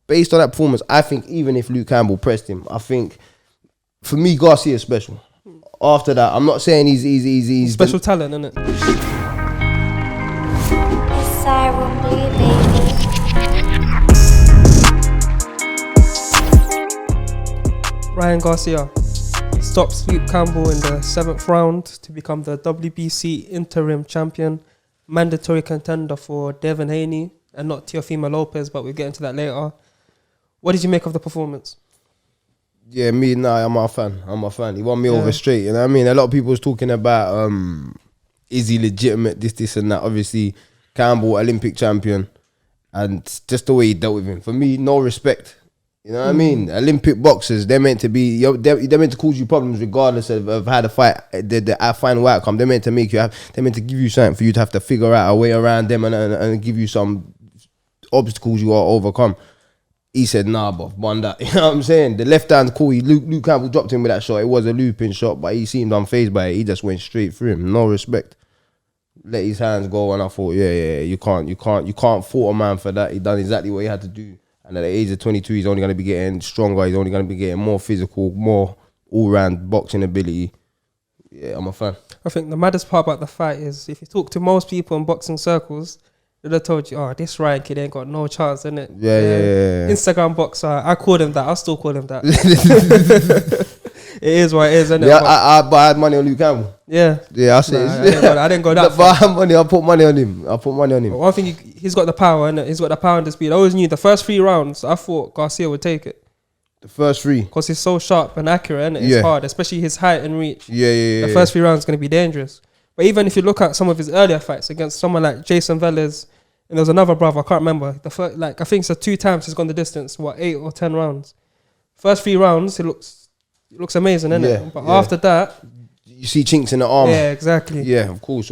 based on that performance, I think even if Luke Campbell pressed him, I think for me Garcia is special. After that, I'm not saying he's special talent, isn't it? Siren Blue, baby. Ryan Garcia stops Luke Campbell in the 7th round to become the WBC interim champion, mandatory contender for Devin Haney and not Teofimo Lopez, but we'll get into that later. What did you make of the performance? Yeah, I'm a fan. He won me over straight. You know what I mean? A lot of people was talking about is he legitimate, this and that. Obviously, Campbell, Olympic champion, and just the way he dealt with him. For me, no respect. You know what I mean? Olympic boxers, they're meant to be, they're meant to cause you problems regardless of how the fight, the final outcome. They're meant to they're meant to give you something for you to have to figure out a way around them and give you some obstacles you got to overcome. He said, nah, bruv, one that. You know what I'm saying? The left hand call, Luke Campbell dropped him with that shot. It was a looping shot, but he seemed unfazed by it. He just went straight through him. No respect. Let his hands go, and I thought, yeah, you can't fault a man for that. He done exactly what he had to do. And at the age of 22, he's only going to be getting stronger. He's only going to be getting more physical, more all-round boxing ability. Yeah, I'm a fan. I think the maddest part about the fight is if you talk to most people in boxing circles, they'd have told you, oh, this Ryan kid ain't got no chance, innit? Yeah. Instagram boxer, I called him that. I still call him that. It is what it is, innit? Yeah, but I had money on Luke Campbell. Yeah. Yeah, I said I didn't go that far. But I had money, I put money on him. But one thing, he's got the power, innit? He's got the power and the speed. I always knew the first 3 rounds, I thought Garcia would take it. The first 3? Because he's so sharp and accurate, innit? It's hard, especially his height and reach. Yeah. The first 3 rounds is going to be dangerous. But even if you look at some of his earlier fights against someone like Jason Velez, and there's another brother, I can't remember. I think it's 2 times he's gone the distance, 8 or 10 rounds. First 3 rounds, he looks amazing, innit? Yeah, but after that, you see chinks in the armor. Yeah, exactly. Yeah, of course.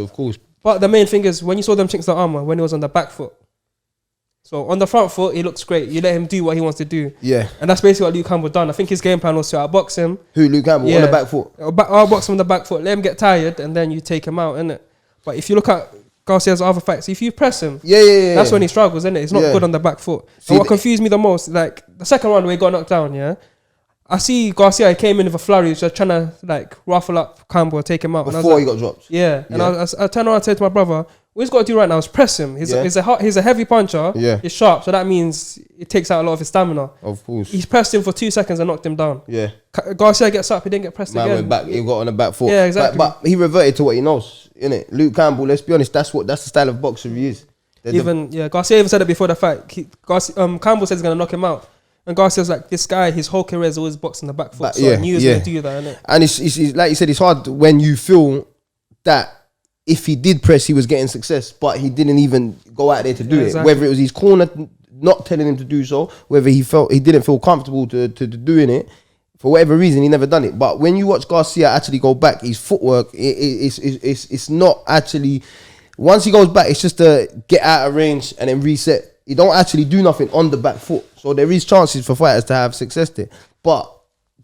But the main thing is when you saw them chinks in the armor, when he was on the back foot. So on the front foot, he looks great. You let him do what he wants to do. Yeah. And that's basically what Luke Campbell done. I think his game plan was to outbox him. Who, Luke Campbell? On the back foot? Outbox him on the back foot, let him get tired, and then you take him out, innit? But if you look at Garcia's other fights, if you press him, that's when he struggles, isn't it? He's not good on the back foot. And what confused me the most, like the second round where he got knocked down, I see Garcia, he came in with a flurry, he was just trying to ruffle up Campbell, take him out. Before he got dropped. Yeah. And I turned around and said to my brother, what he's got to do right now is press him. He's a heavy puncher. Yeah. He's sharp, so that means it takes out a lot of his stamina. Of course. He's pressed him for 2 seconds and knocked him down. Yeah. Garcia gets up, he didn't get pressed again. Went back, he got on the back foot. Yeah, exactly. But he reverted to what he knows, innit? Luke Campbell, let's be honest, that's the style of boxer he is. Garcia even said it before the fight. Campbell said he's going to knock him out. And Garcia's like, this guy, his whole career is always boxing the back foot. So I knew he was going to do that, innit? And it's like you said, it's hard when you feel that if he did press, he was getting success, but he didn't even go out there to do it. Exactly. Whether it was his corner not telling him to do so, whether he didn't feel comfortable to doing it, for whatever reason, he never done it. But when you watch Garcia actually go back, his footwork, it's not actually... Once he goes back, it's just to get out of range and then reset. He don't actually do nothing on the back foot. So there is chances for fighters to have success there. But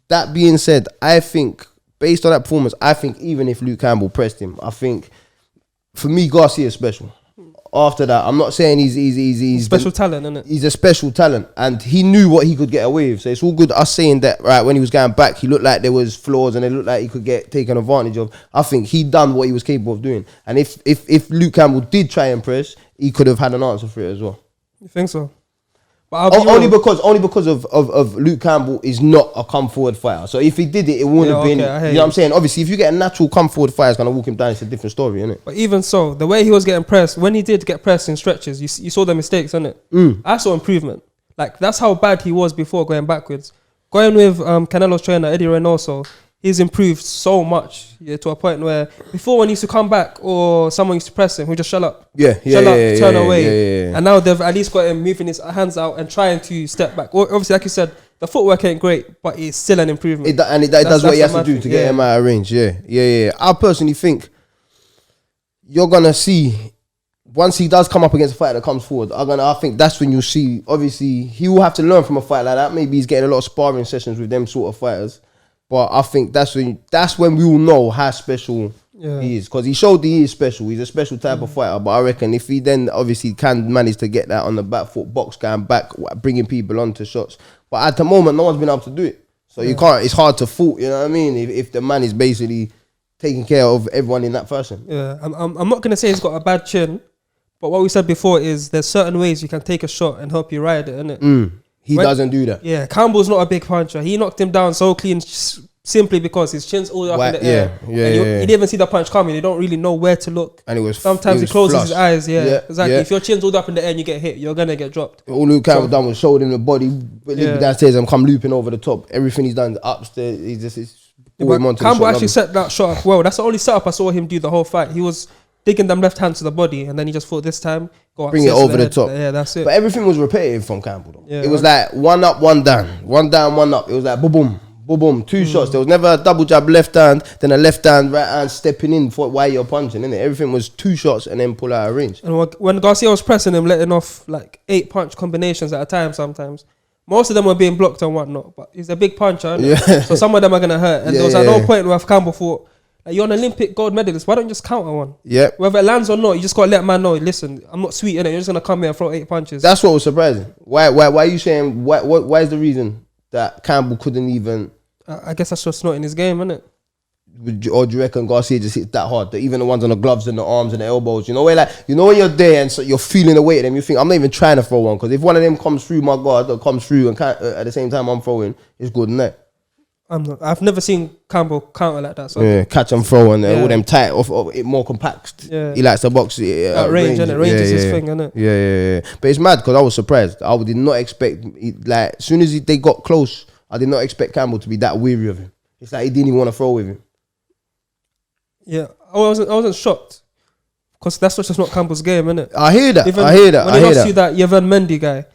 that being said, I think, based on that performance, I think even if Luke Campbell pressed him, I think, for me, Garcia is special. After that, I'm not saying he's special talent, isn't it? He's a special talent, and he knew what he could get away with. So it's all good us saying that, right, when he was going back, he looked like there was flaws and it looked like he could get taken advantage of. I think he done what he was capable of doing. And if Luke Campbell did try and press, he could have had an answer for it as well. You think so? But only because of Luke Campbell is not a come forward fighter. So if he did it, it wouldn't have been. You know what I'm saying? Obviously, if you get a natural come forward fighter, it's gonna walk him down. It's a different story, isn't it? But even so, the way he was getting pressed, when he did get pressed in stretches, you saw the mistakes, isn't it? I saw improvement. Like that's how bad he was before going backwards. Going with Canelo's trainer Eddie Reynoso, he's improved so much to a point where before when he used to come back or someone used to press him, he just shut up. Turn away. And now they've at least got him moving his hands out and trying to step back. Obviously, like you said, the footwork ain't great, but it's still an improvement. It does what he has to do to get him out of range. Yeah. I personally think you're going to see, once he does come up against a fighter that comes forward, I think that's when you'll see, obviously, he will have to learn from a fight like that. Maybe he's getting a lot of sparring sessions with them sort of fighters. But I think that's when we will know how special Yeah. He is, because he showed he is special. He's a special type of fighter. But I reckon if he then obviously can manage to get that on the back foot, box going back, bringing people onto shots. But at the moment, no one's been able to do it. So you can't. It's hard to fault. You know what I mean? If the man is basically taking care of everyone in that fashion. Yeah, I'm not gonna say he's got a bad chin, but what we said before is there's certain ways you can take a shot and help you ride it, innit? He doesn't do that. Yeah, Campbell's not a big puncher. He knocked him down so clean simply because his chin's all up in the air. Yeah, He didn't even see the punch coming. They don't really know where to look. And it was sometimes he closes his eyes. Yeah, exactly. Yeah. If your chin's all up in the air and you get hit, you're gonna get dropped. All Luke Campbell done was showed him the body, downstairs and come looping over the top. Everything he's done upstairs, he's just Campbell actually set that shot up well. That's the only setup I saw him do the whole fight. He was digging them left hands to the body, and then he just thought this time bring it over the top. Yeah, that's it. But everything was repetitive from Campbell though. Yeah, it was like one up, one down, one down, one up. It was like boom, boom, boom, boom, two shots. There was never a double jab left hand, then a left hand, right hand stepping in for while you're punching, innit? Everything was two shots and then pull out a range. And when Garcia was pressing him, letting off like 8 punch combinations at a time sometimes. Most of them were being blocked and whatnot, but he's a big puncher, so some of them are gonna hurt. And there was at no point where Campbell thought, like, you're an Olympic gold medalist, why don't you just counter one? Yeah. Whether it lands or not, you just gotta let man know, listen, I'm not sweet, innit? You're just gonna come here and throw 8 punches. That's what was surprising. Why are you saying, why is the reason that Campbell couldn't even... I guess that's just not in his game, innit? Or do you reckon Garcia just hits that hard? That even the ones on the gloves and the arms and the elbows, you know, where like, you know when you're there and so you're feeling the weight of them, you think, I'm not even trying to throw one, because if one of them comes through my guard or comes through and at the same time I'm throwing, it's good, isn't it? I've never seen Campbell counter like that. So yeah, catch and throw and all them tight, or it more compact. Yeah. He likes to box at range, innit? Range is his thing, innit? Yeah. But it's mad because I was surprised. I did not expect, like, as soon as they got close, I did not expect Campbell to be that weary of him. It's like he didn't even want to throw with him. Yeah, I wasn't shocked because that's just not Campbell's game, innit? I hear that. When he lost to that Yevon Mendy guy,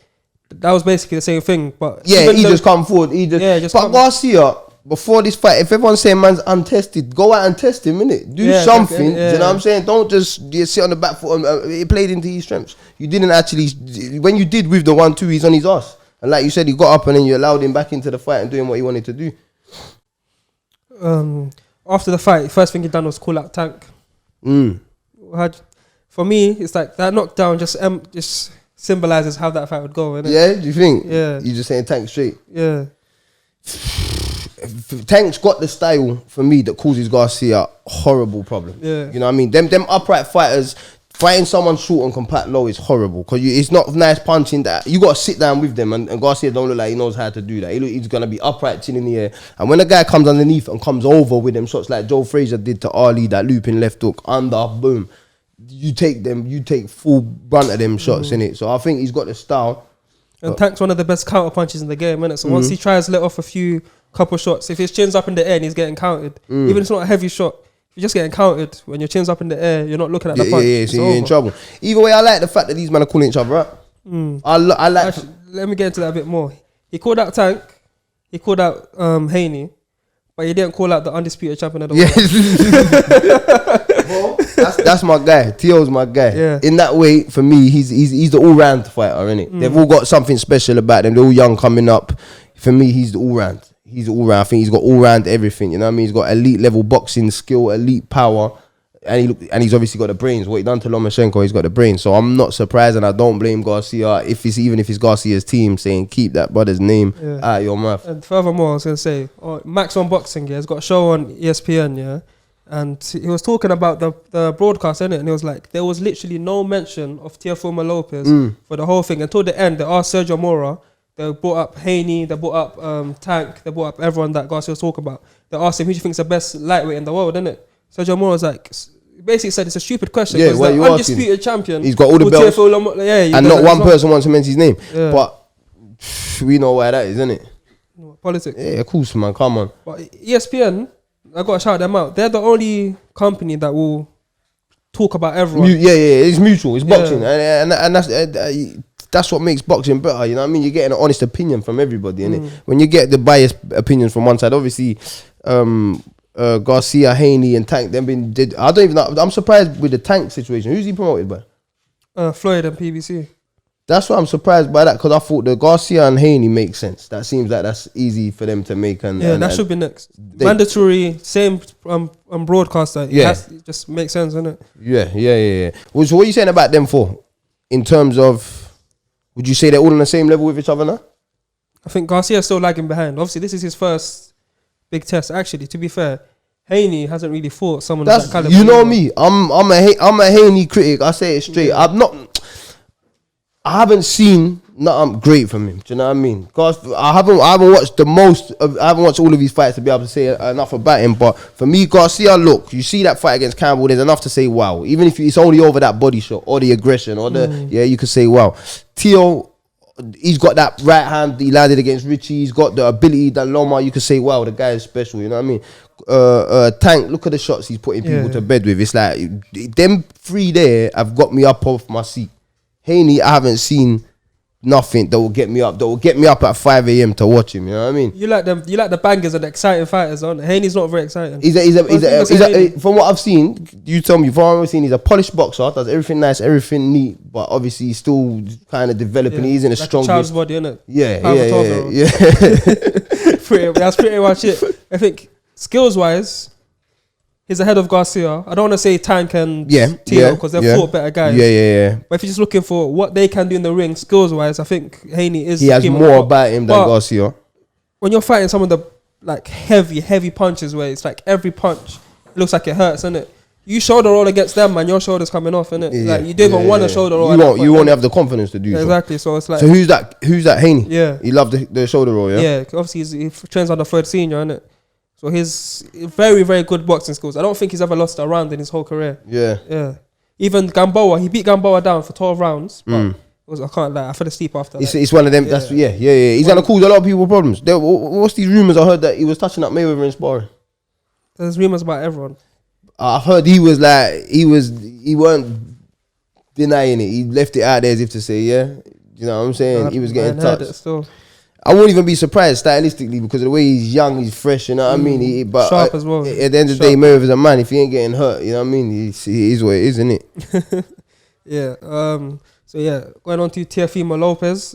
that was basically the same thing. But yeah, he just come forward. But Garcia, before this fight, if everyone's saying man's untested, go out and test him, innit? Do something. Do you know what I'm saying? Don't just sit on the back foot. It played into his strengths. You didn't actually. When you did with the 1-2, he's on his ass. And like you said, he got up and then you allowed him back into the fight and doing what he wanted to do. After the fight, first thing he done was call out Tank. For me, it's like that knockdown just symbolizes how that fight would go, innit? Yeah, do you think? Yeah. You just saying Tank straight? Yeah. Tank's got the style for me that causes Garcia horrible problems. Yeah. You know what I mean? Them upright fighters, fighting someone short and compact low is horrible because it's not nice punching that. You got to sit down with them, and Garcia don't look like he knows how to do that. He's going to be upright, chin in the air. And when a guy comes underneath and comes over with them shots like Joe Frazier did to Ali, that looping left hook, under, boom, you take full brunt of them shots, innit? So I think he's got the style. And Tank's one of the best counter punches in the game, innit? So once he tries to let off couple shots, if his chin's up in the air and he's getting counted, even if it's not a heavy shot, if you're just getting counted, when your chin's up in the air, you're not looking at the punch. Yeah, so you're in trouble. Either way, I like the fact that these men are calling each other out. I like... Actually, let me get into that a bit more. He called out Tank, he called out Haney, but he didn't call out the undisputed champion of the world. Well, that's my guy. Teo's my guy. Yeah. In that way, for me, he's the all-round fighter, innit? They've all got something special about them. They're all young coming up. For me, he's the all-round. He's all round. I think he's got all round everything. You know what I mean? He's got elite level boxing skill, elite power, and he's obviously got the brains. What he done to Lomachenko, he's got the brains. So I'm not surprised, and I don't blame Garcia if it's Garcia's team saying keep that brother's name out of your mouth. And furthermore, I was gonna say, Max on Boxing, he's got a show on ESPN, and he was talking about the broadcast, innit? And he was like, there was literally no mention of Teofimo Lopez for the whole thing until the end. They asked Sergio Mora. They brought up Haney, they brought up Tank, they brought up everyone that Garcia was talking about. They asked him, who do you think is the best lightweight in the world, innit? Sergio Mora was like, basically said it's a stupid question. Yeah, why you undisputed asking? champion. He's got all the belts. And not one person wants to mention his name. Yeah. But we know why that is, innit? Politics. Yeah, of course, man. Come on. But ESPN, I got to shout them out. They're the only company that will talk about everyone. It's mutual. It's boxing. And that's what makes boxing better, you know what I mean? You're getting an honest opinion from everybody, innit? When you get the biased opinions from one side, obviously, Garcia, Haney, and Tank, I don't even know. I'm surprised with the Tank situation. Who's he promoted by? Floyd and PBC. That's why I'm surprised by that, because I thought the Garcia and Haney make sense. That seems like that's easy for them to make. And that should be next. Mandatory, same broadcaster. Yeah. It just makes sense, doesn't it? Yeah. Well, so what are you saying about them for? In terms of, would you say they're all on the same level with each other now? I think Garcia's still lagging behind. Obviously, this is his first big test. Actually, to be fair, Haney hasn't really fought someone of that caliber. You know me. I'm a Haney critic. I say it straight. Yeah. I haven't seen nothing great from him. Do you know what I mean? Cause I haven't watched I haven't watched all of his fights to be able to say enough about him. But for me, Garcia, look, you see that fight against Campbell, there's enough to say wow. Even if it's only over that body shot or the aggression or you could say wow. Teo, he's got that right hand he landed against Richie. He's got the ability that Loma, you could say wow, the guy is special. You know what I mean? Tank, look at the shots he's putting people to bed with. It's like them three there have got me up off my seat. Haney, I haven't seen nothing that will get me up. That will get me up at 5 a.m. to watch him. You know what I mean? You like them. You like the bangers and the exciting fighters, aren't Haney's not very exciting. From what I've seen, you tell me. From what I've seen, he's a polished boxer. Does everything nice, everything neat. But obviously, he's still kind of developing. He's in a strong. Child's body, innit? Yeah. That's pretty much it. I think skills wise, he's ahead of Garcia. I don't want to say Tank and Teo because they've fought better guys. Yeah. But if you're just looking for what they can do in the ring, skills wise, I think Haney is. He has more about him than Garcia. When you're fighting some of the like heavy punches, where it's like every punch looks like it hurts, innit? You shoulder roll against them, man. Your shoulder's coming off, innit? Like you don't even want a shoulder roll. You won't have the confidence to do so. Exactly. So it's like. So who's that? Haney. Yeah. He loved the shoulder roll. Yeah. Obviously he trains under third senior, innit? So he's very, very good boxing skills. I don't think he's ever lost a round in his whole career. Yeah. Even Gamboa, he beat Gamboa down for 12 rounds. But I can't lie, I fell asleep after that. It's one of them. That's He's gonna cause a lot of people problems. What's these rumors? I heard that he was touching up Mayweather in sparring. There's rumors about everyone. I've heard he weren't denying it. He left it out there as if to say, you know what I'm saying? He was getting touched. I won't even be surprised stylistically because of the way he's young, he's fresh, you know what I mean? But sharp as well. At the end of the day, Mayweather's a man. If he ain't getting hurt, you know what I mean? He is what it is, isn't it? Going on to Teofimo Lopez.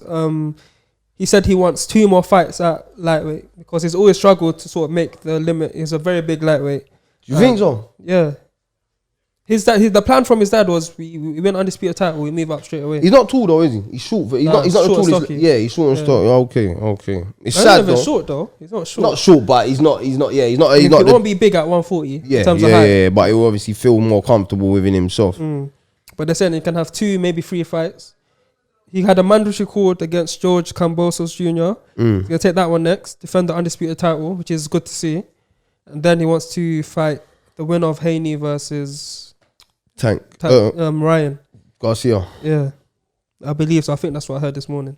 He said he wants 2 more fights at lightweight because he's always struggled to sort of make the limit. He's a very big lightweight. Do you think so? Yeah. The plan from his dad was we win undisputed title, we move up straight away. He's not tall though, is he? He's short. He's not the tallest. He's short and stocky. Okay. It's sad though. Short though. He's not short. Not short, but he's not. He won't be big at 140 in terms of height. Yeah, but he will obviously feel more comfortable within himself. But they're saying he can have 2, maybe 3 fights. He had a mandatory record against George Cambosos Jr. He's gonna take that one next, defend the undisputed title, which is good to see. And then he wants to fight the winner of Haney versus Tank. Ryan Garcia. Yeah, I believe so. I think that's what I heard this morning.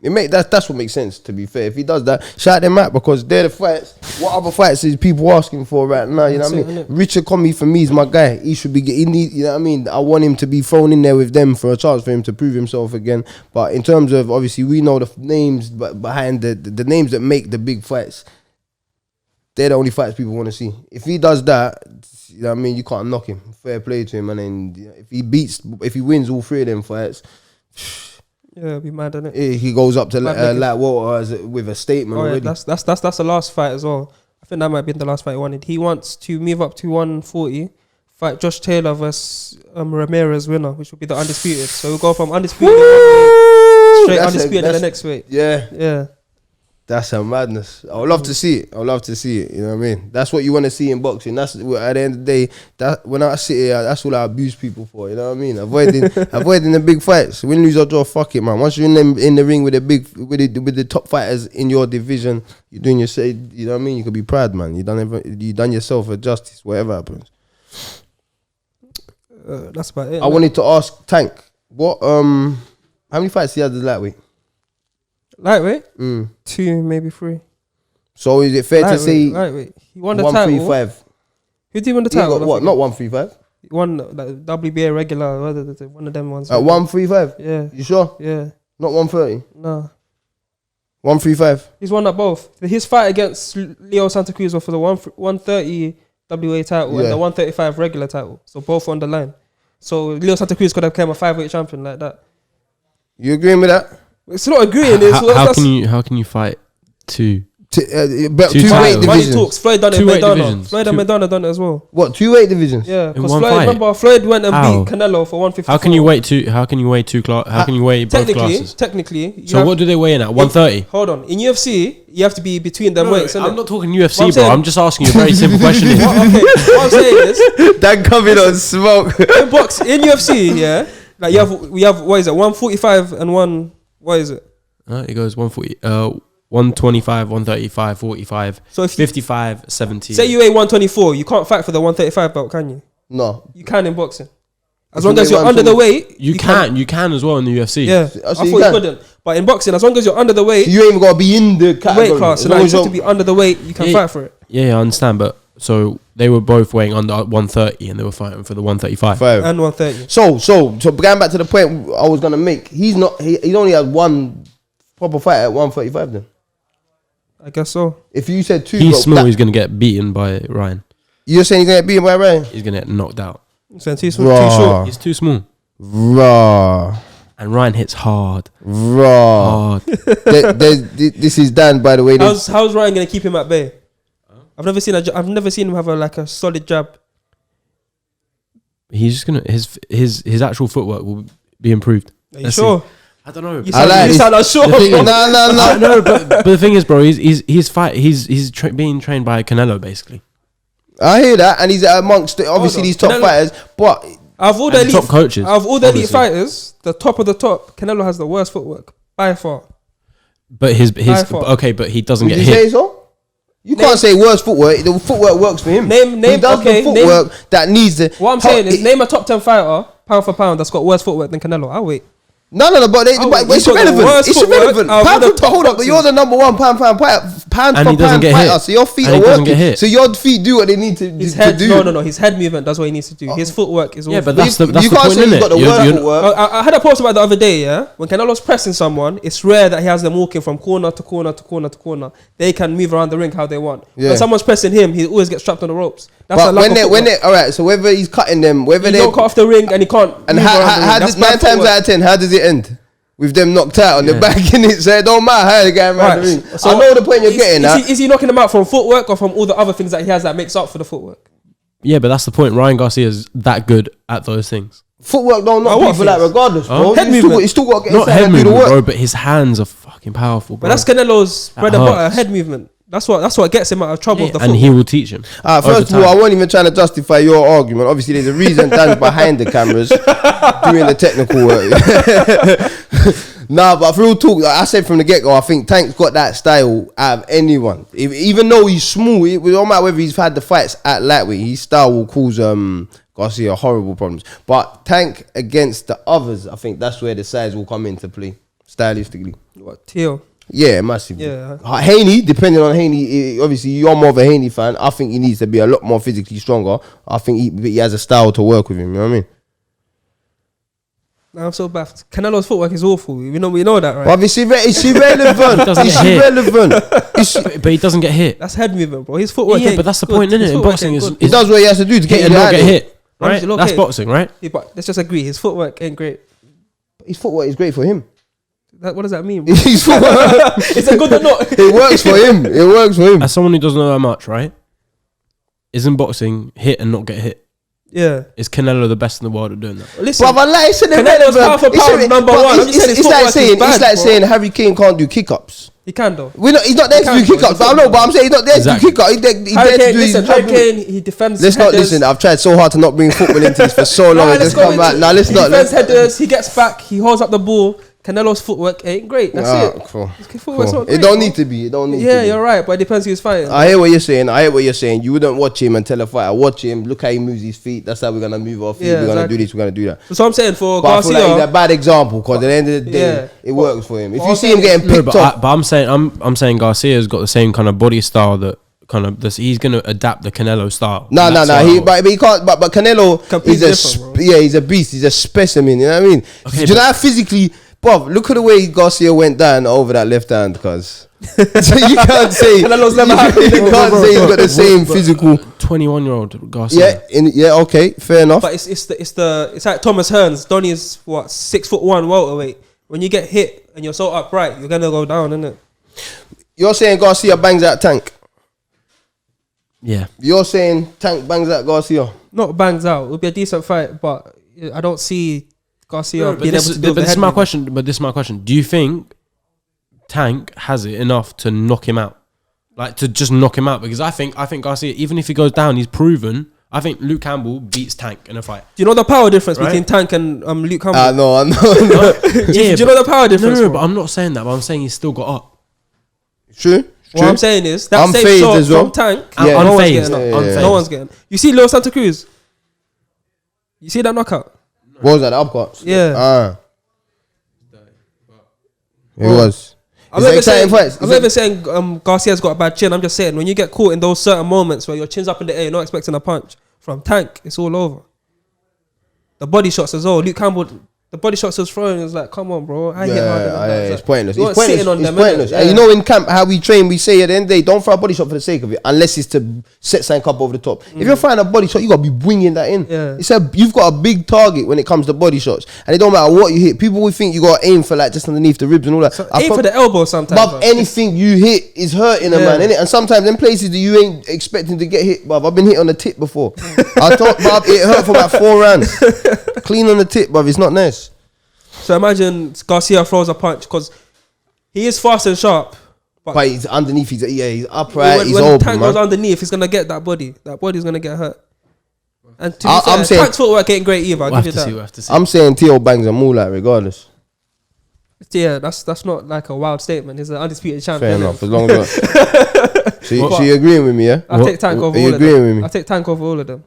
That's what makes sense. To be fair, if he does that, shout them out because they're the fights. What other fights is people asking for right now? You know what I mean? Richard Commey for me is my guy. He should be getting. You know what I mean? I want him to be thrown in there with them for a chance for him to prove himself again. But in terms of obviously, we know the names, but behind the names that make the big fights, they're the only fights people want to see. If he does that, you know what I mean, you can't knock him. Fair play to him, and then if he wins all 3 of them fights, it'll be mad, isn't it? He goes up to light water with a statement already. That's the last fight as well. I think that might be the last fight he wanted. He wants to move up to 140, fight Josh Taylor versus Ramirez winner, which will be the undisputed. So we'll go from undisputed straight undisputed in the next weight. Yeah. That's a madness. I would love to see it. You know what I mean? That's what you want to see in boxing. That's at the end of the day. That when I sit here, that's what I abuse people for. You know what I mean? Avoiding the big fights. Win, lose or draw. Fuck it, man. Once you're in the ring with the top fighters in your division, you're doing your say. You know what I mean? You could be proud, man. You done yourself a justice. Whatever happens. That's about it. I wanted to ask Tank. What? How many fights he had as lightweight? Lightweight? 2, maybe 3. So is it fair to say lightweight? He won the title. 135? Who did he win the title? What? Not 135? He won like WBA regular, one of them ones. At 135? Yeah. You sure? Yeah. Not 130? No. 135? He's won at both. His fight against Leo Santa Cruz was for the 130 WA title and the 135 regular title. So both on the line. So Leo Santa Cruz could have become a 5-weight champion like that. You agreeing with that? It's not agreeing. It's How can you fight two? But Two two weight titles. Money divisions. talks. Floyd done it. Two weight Maidana. divisions. Floyd and Maidana done it as well. What, 2 weight divisions? Yeah, In because one Floyd, fight? remember, Floyd went and How? beat Canelo for 154. How can you weigh two? How can you weigh both classes? Technically. So what do they weigh in at? 130. Hold on. In UFC, you have to be between them weights. I'm innit? not talking UFC, What I'm bro. saying- I'm just asking you a very simple question. Here. What I'm saying is, That coming on smoke. in UFC, yeah, like we have what is it? 145 and one. What is it? It goes 140, 125, 135, 45, So if you, 55, 70. say you weigh 124, you can't fight for the 135 belt, can you? No. You can in boxing, as If long you as weigh you're under the weight. you can as well in the UFC. Yeah, So I thought you you can. couldn't. But in boxing, as long as you're under the weight, You ain't even got to be in the category. weight class, As so long now you as have you're- to be under the weight. You can Yeah. fight for it. Yeah, I understand. But so they were both weighing under 130 and they were fighting for the 135. Five. And 130. So going back to the point I was gonna make, he's only had one proper fight at 135 then. I guess so. If you said two, He's bro, small. He's going to get beaten by Ryan. you're saying he's gonna get beaten by Ryan? He's going to get knocked out. So too short. Raw. He's too small. Raw. And Ryan hits hard. Raw. Hard. This is Dan, by the way. How's Ryan gonna keep him at bay? I've never seen him have a solid jab. He's just going to... His actual footwork will be improved. Are you Let's sure? see. I don't know. You I like sound it. unsure. The thing is- No. No, but the thing is, bro, he's being trained by Canelo, basically. I hear that, and he's amongst obviously on. these top Canelo- fighters. But Out of all the And elite top coaches, out of all the elite obviously. fighters, the top of the top, Canelo has the worst footwork by far. But By far. okay, but he doesn't would get you say hit. so? You can't say worst footwork. The footwork works for him. Name- he does okay, the footwork that needs the. What I'm saying is, name a top 10 fighter, pound for pound, that's got worse footwork than Canelo. I'll wait. No, but Oh, but he's it's got the irrelevant. worst It's footwork irrelevant. out of Pound the for top hold up, but you're boxers. the number one pound And he for doesn't pound get fighter. hit. So your feet And are he doesn't working. get hit. So your feet do what they need to His to head, do. no. His head movement does what he needs to do. His footwork is awful. Yeah, but But that's the you point, can't say isn't he's it? got the worst footwork. I had a post about it the other day, yeah? When Canelo's pressing someone, it's rare that he has them walking from corner to corner to corner to corner. They can move around the ring how they want. Yeah. When someone's pressing him, he always gets strapped on the ropes. That's a But lack when of they footwork. all right. So whether he's cutting them, whether He they don't cut off the ring and he can't and move around the how ring. does That's bad 9 times footwork. out of 10, how does it end? With them knocked out on the Yeah. back in it, so it don't matter how they're going around the ring. so I know the point you're is- getting is at. Is he knocking them out from footwork or from all the other things that he has that makes up for the footwork? Yeah, but that's the point. Ryan Garcia is that good at those things. Footwork don't knock Oh, what people out things? regardless, bro. Oh. Head You still, movement. you still got to get Not inside head and do the movement, work. bro, but his hands are fucking powerful, bro. But that's Canelo's That bread and butter, hurts. head movement. That's what gets him out of trouble. Yeah, Of the and footwork. he will teach him. First over of all, I time. wasn't even trying to justify your argument. Obviously, there's a reason Dan's behind the cameras doing the technical work. Nah, but for real talk, like I said from the get-go, I think Tank's got that style out of anyone. Even though he's small, it don't matter whether he's had the fights at lightweight, his style will cause Garcia horrible problems. But Tank against the others, I think that's where the size will come into play, stylistically. What, Teo? Yeah, massively. Yeah. Haney, depending on Haney, obviously you're more of a Haney fan. I think he needs to be a lot more physically stronger. I think he has a style to work with him. You know what I mean? Nah, I'm so baffled. Canelo's footwork is awful. We know that, right? But it's irrelevant. doesn't It's get hit. irrelevant. But he doesn't get hit. That's head movement, bro. His footwork. Yeah, ain't but that's the good. point, isn't His it? In footwork boxing, ain't is good. He does what he has to do to hit get and you not out get there. hit. I'm Right? just look That's at it. boxing, right? Yeah, but let's just agree. His footwork ain't great. His footwork is great for him. What does that mean? Bro? His footwork, Is it good or not? it works for him. It works for him. As someone who doesn't know that much, right? Isn't boxing hit and not get hit? Yeah. Is Canelo the best in the world at doing that? Listen, Brother, like, it's Canelo's pound for pound number one. I'm just saying his It's like footwork is saying bad, it's like bro. saying Harry Kane can't do kick-ups. he can though. He's not there He to can, do bro. kick-ups. He's I know, but I'm saying he's not there Exactly. to do kick-ups. He's Harry there to Kane, do his listen, job. Harry Kane, he defends. Let's not headers. listen. I've tried so hard to not bring football into this for so long. Nah, It's let's just go come back. into- Now let's he not. defends headers. He gets back. He holds up the ball. Canelo's footwork ain't great. That's it. Cool. His footwork's not It great, don't bro. need to be. It don't need to Yeah, be. you're right, but it depends who's fighting. I hear what you're saying. You wouldn't watch him and tell a fighter, watch him, look how he moves his feet. That's how we're going to move our feet. Yeah, we're going to exactly. do this, we're going to do that. So I'm saying for But I feel like he's Garcia, a bad example because at the end of the day, Yeah. it works for him. If But you see him getting No, picked up, but I'm saying Garcia's got the same kind of body style that kind of this. He's gonna adapt the Canelo style. No. That's why But he can't. But Canelo Completely is a different, bro. he's a beast. He's a specimen. You know what I mean? Okay, Do you know how physically, Bob? Look at the way Garcia went down over that left hand, cause so you can't say Canelo's never happened. you can't say he's got the same physical. 21-year-old Garcia. Okay, fair enough. but it's like Thomas Hearns. Donny is what 6'1" welterweight. when you get hit and you're so upright, you're gonna go down, innit? You're saying Garcia bangs out Tank. Yeah. You're saying Tank bangs out Garcia. Not bangs out. It would be a decent fight, but I don't see Garcia being able to do but this is my question. But this is my question. Do you think Tank has it enough to knock him out? Like to just knock him out? Because I think Garcia, even if he goes down, he's proven. I think Luke Campbell beats Tank in a fight. Do you know the power difference Right? between Tank and Luke Campbell? I know. Do you know the power difference? No, but I'm not saying that. But I'm saying he's still got up. True. What I'm saying is that I'm same phased shot as well. from Tank, Yeah. no one's Unfazed. getting up. Yeah. No one's getting. You see Leo Santa Cruz? You see that knockout? What was that? The upcuts? Yeah. It was. I'm It's not an even saying, exciting fight. I'm not even saying Garcia's got a bad chin. I'm just saying when you get caught in those certain moments where your chin's up in the air, you're not expecting a punch from Tank, it's all over. The body shots as well. Luke Campbell, the body shots he was throwing is like, come on, bro. I hit harder than that. It's pointless. You It's weren't sitting pointless. on It's them, pointless. innit? And you Yeah. know, in camp, how we train, we say at the end of the day, don't throw a body shot for the sake of it, unless it's to set something up over the top. If you're throwing a body shot, you gotta be winging that in. Yeah. You've got a big target when it comes to body shots, and it don't matter what you hit. People will think you gotta aim for like just underneath the ribs and all that. So aim for the elbow sometimes. But bro. anything you hit is hurting a Yeah. man, innit? And sometimes in places that you ain't expecting to get hit, bruv. I've been hit on the tip before. I thought, bruv, it hurt for about 4 rounds. Clean on the tip, bruv. It's not nice. So imagine Garcia throws a punch because he is fast and sharp. But he's underneath. He's upright. when He's when open, Tank man. goes underneath, he's gonna get that body. That body's gonna get hurt. And to be I'm fair, saying- Tank's footwork ain't great either. I'll We'll have give to you see. that. We'll have to see. I'm saying Teo bangs them all out regardless. Yeah, that's not like a wild statement. He's an undisputed Fair champion. enough. As long as so you agreeing with me, yeah? I'll take Tank over Are you all of agreeing them. with me? I'll take Tank over all of them.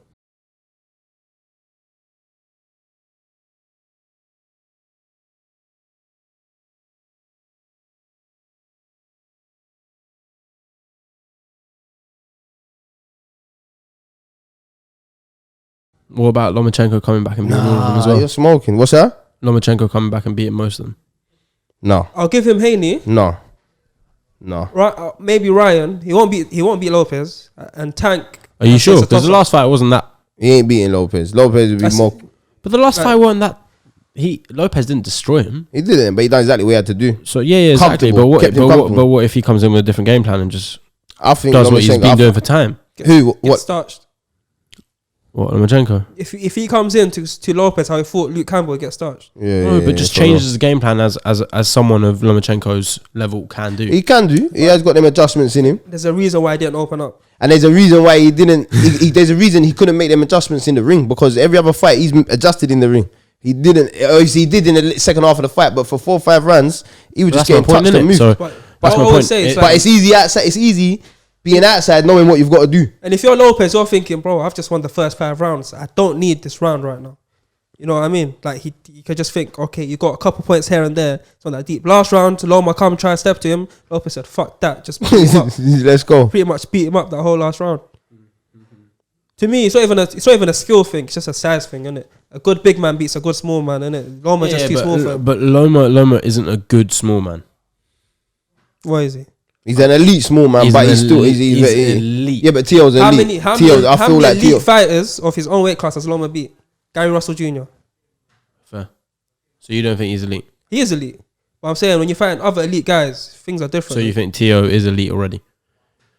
What about Lomachenko coming back and beating all of them as You're well? smoking. What's that? Lomachenko coming back and beating most of them. No, I'll give him Haney. no. Maybe Ryan. He won't beat Lopez and Tank. Are you sure? That's a Because the toss-up. last fight wasn't that. He ain't beating Lopez. Lopez would be That's- more. But the last Right. fight wasn't that. Lopez didn't destroy him. He didn't, but he done exactly what he had to do. So yeah, exactly. Comfortable. But what? Kept him But what, comfortable. but what if he comes in with a different game plan and just I think does what he's Lomachenko- been doing for time? Who? Gets What? starched. What, Lomachenko? If he comes in to Lopez how he fought Luke Campbell, he gets starched. Yeah, No, yeah, but just fair enough. changes his game plan as someone of Lomachenko's level can do. He can do. He has got them adjustments in him, There's a reason why he didn't open up. and there's a reason why he didn't. There's a reason he couldn't make them adjustments in the ring, because every other fight he's adjusted in the ring. He didn't. Obviously, he did in the second half of the fight, but for 4 or 5 rounds, he was just That's my getting point, touched and innit? moved. So But that's I my always point. say it's But like, it's easy outside. It's easy being outside, knowing what you've got to do. and if you're Lopez, you're thinking, bro, I've just won the first 5 rounds. I don't need this round right now. You know what I mean? Like you could just think, okay, you got a couple points here and there. It's not that deep. Last round, Loma come try step to him. Lopez said, "Fuck that, just beat him up." Let's go. Pretty much beat him up that whole last round. To me, it's not even a skill thing. It's just a size thing, isn't it? A good big man beats a good small man, innit? Loma's just too small for him. but Loma isn't a good small man. What is he? He's an elite small man, but he's still he's elite. Yeah, but Teo's elite. How many I feel like elite Teo. fighters of his own weight class has Loma beat? Gary Russell Jr. Fair. So you don't think he's elite? He is elite. But I'm saying when you fight other elite guys, things are different. So you think Teo is elite already?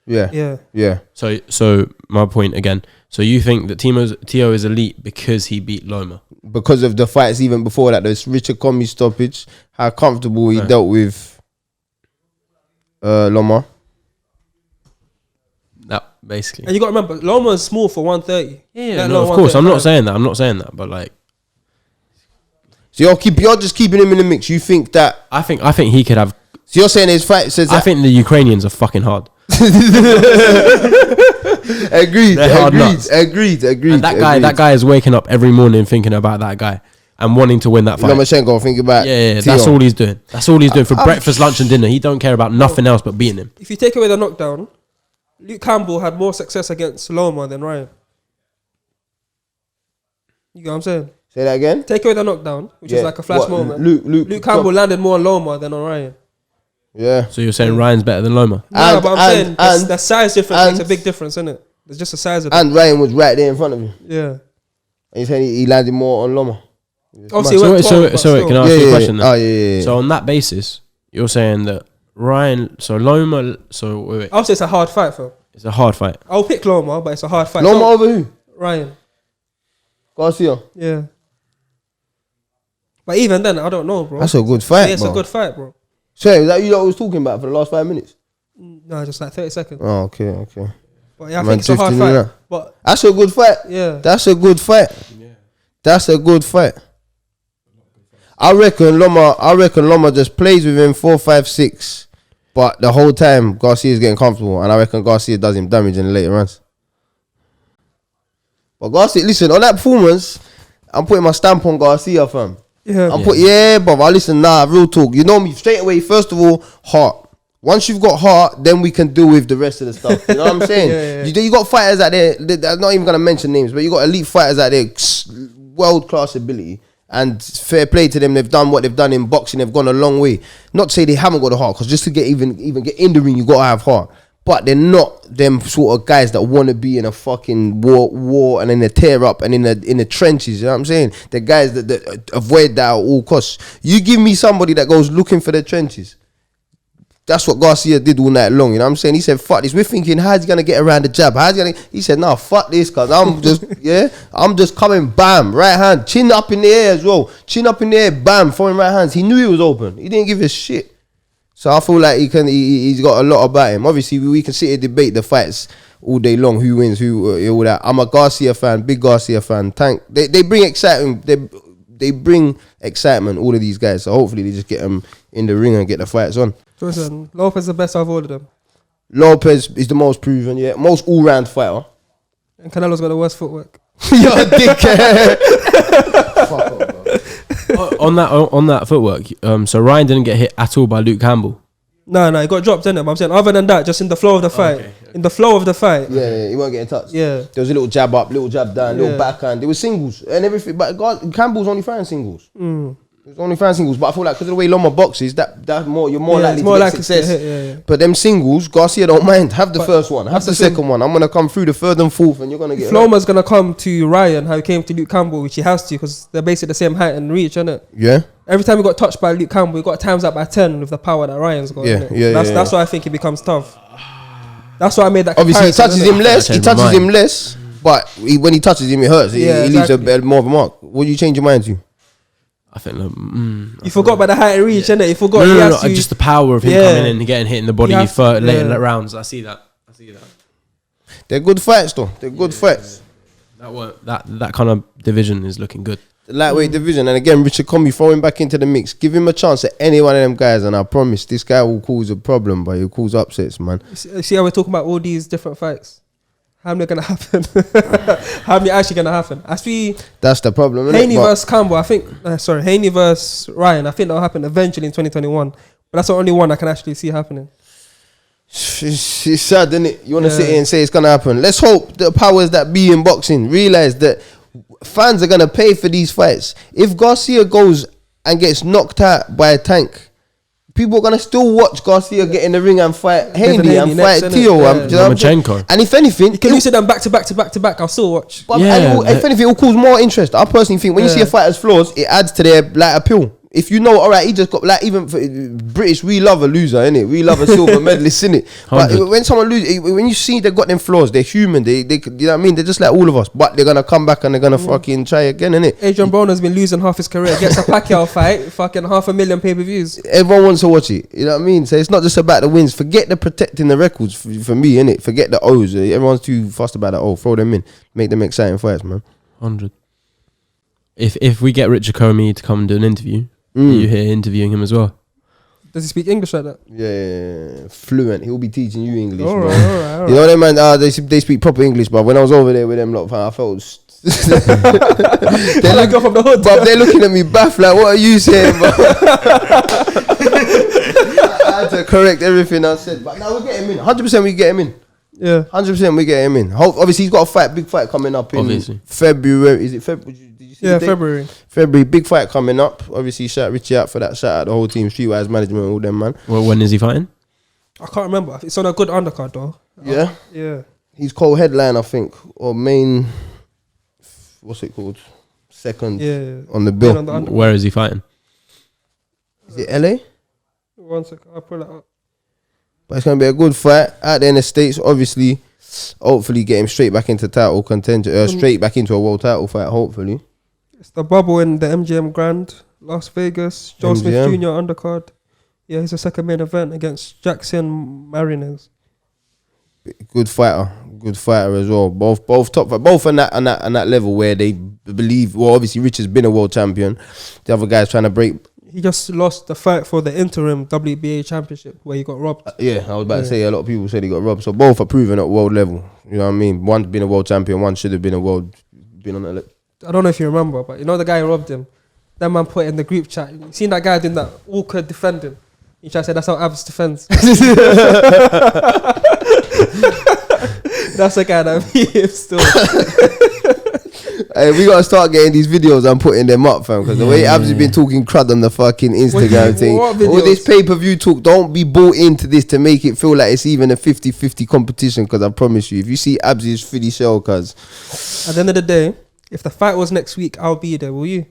Yeah, Yeah. So my point again. So you think that Teo is elite because he beat Loma? because of the fights even before that, this Richard Commey stoppage, how comfortable he dealt with Loma. That basically. And you got to remember, Loma's small for 130. Yeah, no, of course. I'm not saying that. I'm not saying that. But like, So you're just keeping him in the mix. You think that? I think he could have. So you're saying his fight says I that? think the Ukrainians are fucking hard. Agreed. They're hard nuts. Agreed. And that guy is waking up every morning thinking about that guy and wanting to win that fight. Lomachenko, think about. Yeah, Teo. that's all he's doing. That's all he's doing for breakfast, lunch, and dinner. He don't care about nothing else but beating him. If you take away the knockdown, Luke Campbell had more success against Loma than Ryan. You get what I'm saying? Say that again. Take away the knockdown, which is like a flash moment. Luke Campbell landed more on Loma than on Ryan. Yeah. So you're saying Ryan's better than Loma? No, but I'm saying and- the size difference and- makes a big difference, isn't it? There's just a size of it. And Ryan was right there in front of him. Yeah. And he's saying he landed more on Loma. Obviously, So, it went so, 12, so but wait, can still. I ask you a Yeah. question? Then? Oh yeah. So on that basis, you're saying that Ryan, so Loma, so wait, I'll say it's a hard fight, fam. it's a hard fight. I'll pick Loma, but it's a hard fight. Loma So, over who? Ryan. Garcia. Yeah. But even then, I don't know, bro. That's a good fight, Yeah, it's bro. a good fight, bro. So is that you lot was talking about for the last 5 minutes? No, just like 30 seconds. Oh, okay. But yeah, I Man, think it's a hard 15 fight. minutes. But That's a good fight. yeah. That's a good fight. That's a good fight. I reckon Loma just plays with him 4, 5, 6. But the whole time Garcia's getting comfortable, and I reckon Garcia does him damage in the later runs. But Garcia, listen, on that performance, I'm putting my stamp on Garcia, fam. Yeah. But I listen, real talk. You know me, straight away, first of all, heart. Once you've got heart, then we can deal with the rest of the stuff. You know what I'm saying? Yeah. You got fighters out there, I'm not even going to mention names, but you got elite fighters out there, world-class ability. And fair play to them, they've done what they've done in boxing, they've gone a long way. Not to say they haven't got the heart, because just to get even get in the ring, you got to have heart. But they're not them sort of guys that want to be in a fucking war and in a tear up and in the trenches. You know what I'm saying? The guys that avoid that at all costs. You give me somebody that goes looking for the trenches. That's what Garcia did all night long. You know what I'm saying? He said, fuck this. We're thinking, how's he going to get around the jab? He said, nah, fuck this, cuz I'm just, I'm just coming, bam, right hand, chin up in the air as well. Chin up in the air, bam, throwing right hands. He knew he was open. He didn't give a shit. So I feel like he's got a lot about him. Obviously, we can sit and debate the fights all day long, who wins, all that. I'm a Garcia fan, big Garcia fan. Tank, they bring excitement. They bring excitement, all of these guys. So hopefully they just get them in the ring and get the fights on. Listen, Lopez is the best out of all of them. Lopez is the most proven, most all-round fighter. And Canelo's got the worst footwork. You're a dickhead. Fuck off, bro. On that footwork, so Ryan didn't get hit at all by Luke Campbell. No, he got dropped, didn't he? But I'm saying, other than that, just in the flow of the fight. Okay. In the flow of the fight. Yeah, he won't get in touch. Yeah. There was a little jab up, little jab down, little Yeah. backhand. There was singles and everything. But God, Campbell's only fighting singles. He was only fighting singles. But I feel like because of the way Loma boxes, you're more likely to get success. To get hit, But them singles, Garcia don't mind. Have the But first one. Have that's the the thing. second one. I'm going to come through the third and fourth and you're going to get Floma's going to come to Ryan, how he came to Luke Campbell, which he has to because they're basically the same height and reach, innit? Yeah. Every time he got touched by Luke Campbell, he got times up by 10 with the power that Ryan's got. Yeah, innit? That's why I think it becomes tough. That's why I made that Obviously, he comparison, touches innit? him less. He Change my touches mind. him less. But when he touches him, it hurts. Yeah, he leaves a exactly. bit more of a mark. What do you change your mind to? I think. You forgot about the height and reach, innit? You forgot he No, has to... just the power of him Yeah. coming in and getting hit in the body You have for to- later yeah. rounds. I see that. They're good fights, though. They're good fights. That kind of division is looking good. The lightweight division, and again, Richard Commey throwing back into the mix. Give him a chance at any one of them guys, and I promise this guy will cause a problem, but he'll cause upsets, man. See how we're talking about all these different fights? How many are going to happen? How many are actually going to happen? I see That's the problem, innit? Haney But versus Campbell, I think, Haney versus Ryan, I think that'll happen eventually in 2021. But that's the only one I can actually see happening. it's sad, isn't it? You want to Yeah. sit here and say it's going to happen. Let's hope the powers that be in boxing realize that fans are going to pay for these fights. If Garcia goes and gets knocked out by a Tank, people are going to still watch Garcia get in the ring and fight Haney and next, fight innit? Teo. Yeah. Do you know what I'm saying? Lomachenko. And if anything, You can lose it them back to back to back to back, I'll still watch. but Yeah, if anything, it will cause more interest. I personally think when you see a fighter's flaws, it adds to their appeal. If you know, all right, he just got even for British, we love a loser, innit? We love a silver medalist, innit? But 100. when someone loses, when you see they got them flaws, they're human. They you know what I mean? They're just like all of us, but they're gonna come back and they're gonna fucking try again, innit? Adrian Broner's been losing half his career. Gets a Pacquiao fight, fucking 500,000 pay-per-views. Everyone wants to watch it. You know what I mean? So it's not just about the wins. Forget the protecting the records for me, innit? Forget the O's. Everyone's too fussed about the O. Throw them in, make them exciting fights, man. 100. If we get Richard Commey to come and do an interview, are you here interviewing him as well? Does he speak English like that? Yeah, fluent. He'll be teaching you English, All bro. right. You know them man? They speak proper English, but when I was over there with them, lot, I felt They're like go from the hood. but they're looking at me baff like, what are you saying, bro? I had to correct everything I said, but now we get him in. 100% we get him in. Yeah. 100% we get him in. Obviously, he's got a big fight coming up in Obviously. February. Is it February? Did you see Yeah, the date? February. February, big fight coming up. Obviously, shout Richie out for that. Shout out the whole team, Streetwise Management, all them, man. Well, when is he fighting? I can't remember. It's on a good undercard though. Yeah. Yeah. He's co-headline, I think, or main. What's it called? second Yeah. on the Playing bill. on the under- Where is he fighting? Is it LA? 1 second, I'll pull it up. But it's gonna be a good fight out there in the States. Obviously, hopefully get him straight back into title contention. Straight back into a world title fight. Hopefully. It's the bubble in the MGM Grand, Las Vegas. Joe Smith MGM. Jr. undercard. Yeah, he's a second main event against Jackson Mariners. Good fighter as well. Both top, both on that level where they believe. Well, obviously, Rich has been a world champion. The other guy's trying to break. He just lost the fight for the interim WBA championship where he got robbed. Yeah, I was about to say a lot of people said he got robbed. So both are proven at world level. You know what I mean? One's been a world champion. One should have been on that. I don't know if you remember, but you know the guy who robbed him. That man put in the group chat. You seen that guy doing that awkward defending? He tried to say that's how Abs defends. That's the guy that beat him still. Hey, we gotta start getting these videos and putting them up, fam. Because the way Abs has been talking crud on the fucking Instagram thing, what all this videos? pay-per-view talk, don't be bought into this to make it feel like it's even a 50-50 competition. Because I promise you, if you see Abs' Philly shell, cuz At the end of the day, if the fight was next week, I'll be there. Will you?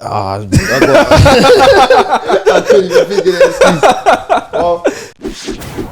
I couldn't even think of that excuse.